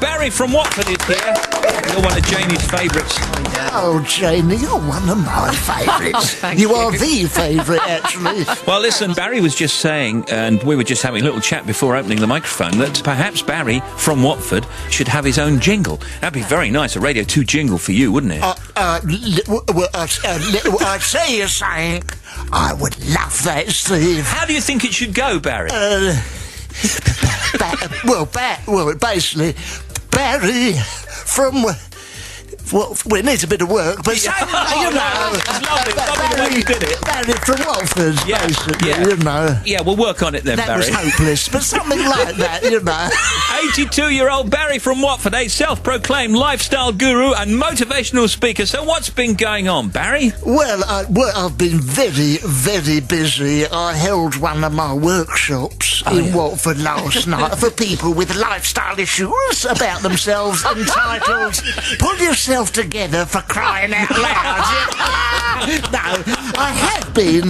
Barry from Watford is here. You're one of Janie's favourites. Oh, Janie, you're one of my favourites. You are the favourite, actually. Well, listen, Barry was just saying, and we were just having a little chat before opening the microphone, that perhaps Barry from Watford should have his own jingle. That'd be very nice, a Radio 2 jingle for you, wouldn't it? I'd say you're saying I would love that, Steve. How do you think it should go, Barry? Basically, Barry from... Well, it needs a bit of work, but It's lovely the way you did it. Barry from Watford, basically, you know. Yeah, we'll work on it then, That Barry. was hopeless, but something like that, you know. 82-year-old Barry from Watford, a self-proclaimed lifestyle guru and motivational speaker. So what's been going on, Barry? Well, I've been very, very busy. I held one of my workshops in Watford last night for people with lifestyle issues about themselves entitled Pull Yourself Together for Crying Out Loud. No, I have been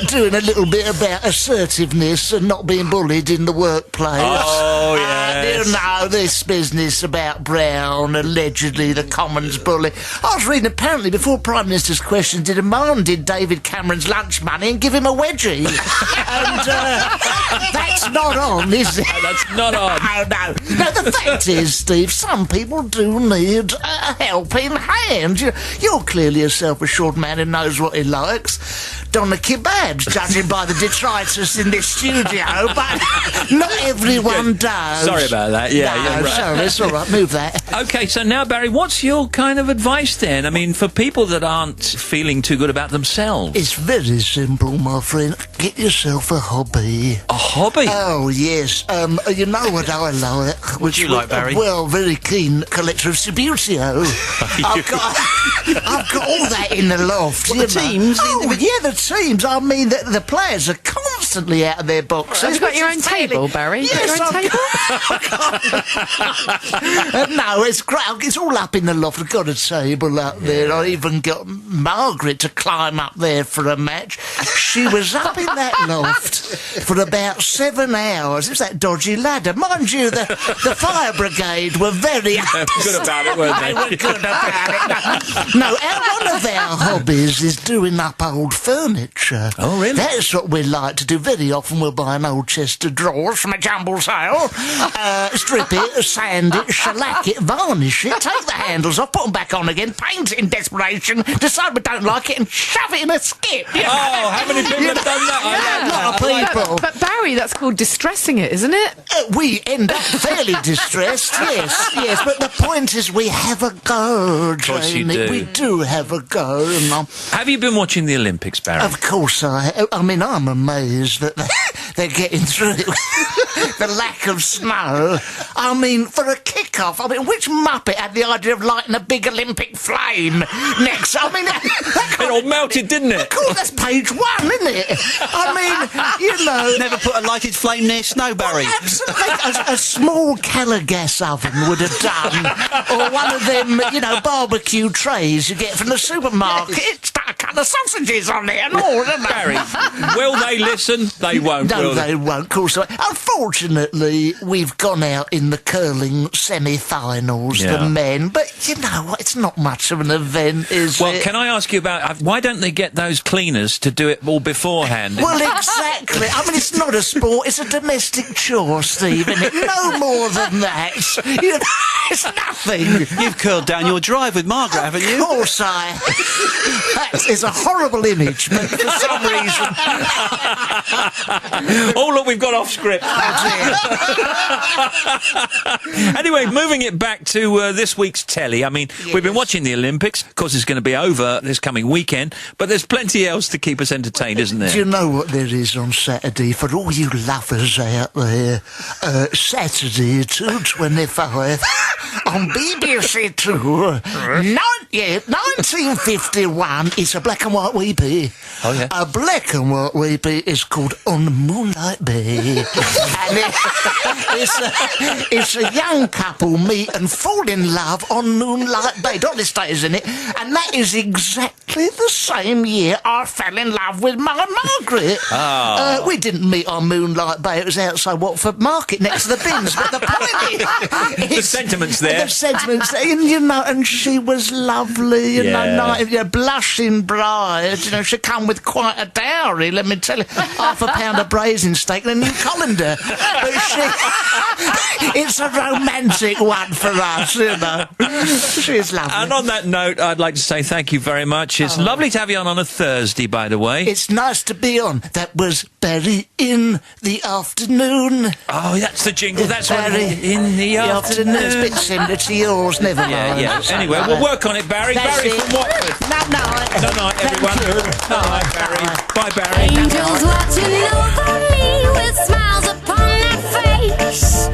doing a little bit about assertiveness and not being bullied in the workplace. Oh, yes. You know, this business about Brown, allegedly the Commons bully. I was reading, apparently, before Prime Minister's questions, he demanded David Cameron's lunch money and give him a wedgie. And that's not on, is it? No, that's not on. No. No, the fact is, Steve, some people do need a helping hand. You're clearly a self-assured man who knows what he likes. Doner kebabs, judging by the detritus in this studio, but not everyone does. Sorry about that. Yeah, no, you're right. Sorry, it's all right. Move that. Okay, so now, Barry, what's your kind of advice then? I mean, for people that aren't feeling too good about themselves. It's very simple, my friend. Get yourself a hobby. A hobby? Oh, yes. You know what I like? What do you like, Barry? Well, very keen collector of Subutio. I've got all that in the loft. What, the teams? Oh, yeah, the teams. I mean, the players are constantly out of their boxes. Have you got your own table, Barry? Yes, Your own table? No, it's great. It's all up in the loft. I've got a table up there. I even got Margaret to climb up there for a match. She was up in that loft for about 7 hours. It was that dodgy ladder. Mind you, the fire brigade were very good about it, weren't they? They were good about it. No, one of our hobbies is doing up old furniture. Oh, really? That's what we like to do. Very often we'll buy an old chest of drawers from a jumble sale, strip it, sand it, shellac it, varnish it, take the handles off, put them back on again, paint it in desperation, decide we don't like it and shove it in a skip. You know? Oh, how many people have done that? A lot of people. But Barry, that's called distressing it, isn't it? We end up fairly distressed, yes, but the point is we have a go, course you Janie. do. We do have a go. And Have you been watching the Olympics, Barry? of course I mean, I'm amazed that they're getting through it. The lack of snow. I mean, for a kick-off, which Muppet had the idea of lighting a big Olympic flame next? I mean, It all melted, didn't it? of course, that's page 1, isn't it? I mean, you know... Never put a lighted flame near snow, Barry. Absolutely. A small Calagas oven would have done. Or one of them, barbecue trays you get from the supermarket. It's got a couple of sausages on it and all, isn't it? Barry, will they listen? They won't, No, will they won't, of course. Unfortunately, we've gone out in the curling semi-finals, Yeah. the men. But you know what? It's not much of an event, is Well, it? can I ask you about why don't they get those cleaners to do it all beforehand? Well, exactly. I mean, it's not a sport. It's a domestic chore, Steve, isn't it? No more than that. You know, it's nothing. You've curled down your drive with Margaret, haven't Of you? course I... That is a horrible image, but for some reason... Oh, look, we've got off script. Anyway, moving it back to this week's telly. I mean, we've been watching the Olympics. Of course, it's going to be over this coming weekend, but there's plenty else to keep us entertained, isn't there? Do you know what there is on Saturday for all you lovers out there? Saturday, 2:25 on BBC Two. Night Yeah, 1951 is a black and white weepy. Oh, yeah. A black and white weepy is called On Moonlight Bay. And it's a young couple meet and fall in love on Moonlight Bay. Dorothy Stays in it. And that is exactly the same year I fell in love with my Margaret. Oh. We didn't meet on Moonlight Bay. It was outside Watford Market next to the bins. But the point is... The sentiment's there. The sentiment's there. And, you know, and she was lovely, you know, blushing bride. You know, she come with quite a dowry, let me tell you. £5 of braising steak and a new colander. But it's a romantic one for us, you know. She's lovely. And on that note, I'd like to say thank you very much. It's lovely to have you on a Thursday, by the way. It's nice to be on. That was Barry in the afternoon. Oh, that's the jingle. That's Barry what in the afternoon. It's a bit similar to yours, never mind. Yeah. Anyway, we'll work on it, Barry. That's Barry it. from Watford. Night. Night, everyone. Night, Barry. Bye, Barry. Angels watching over me with smiles upon their face.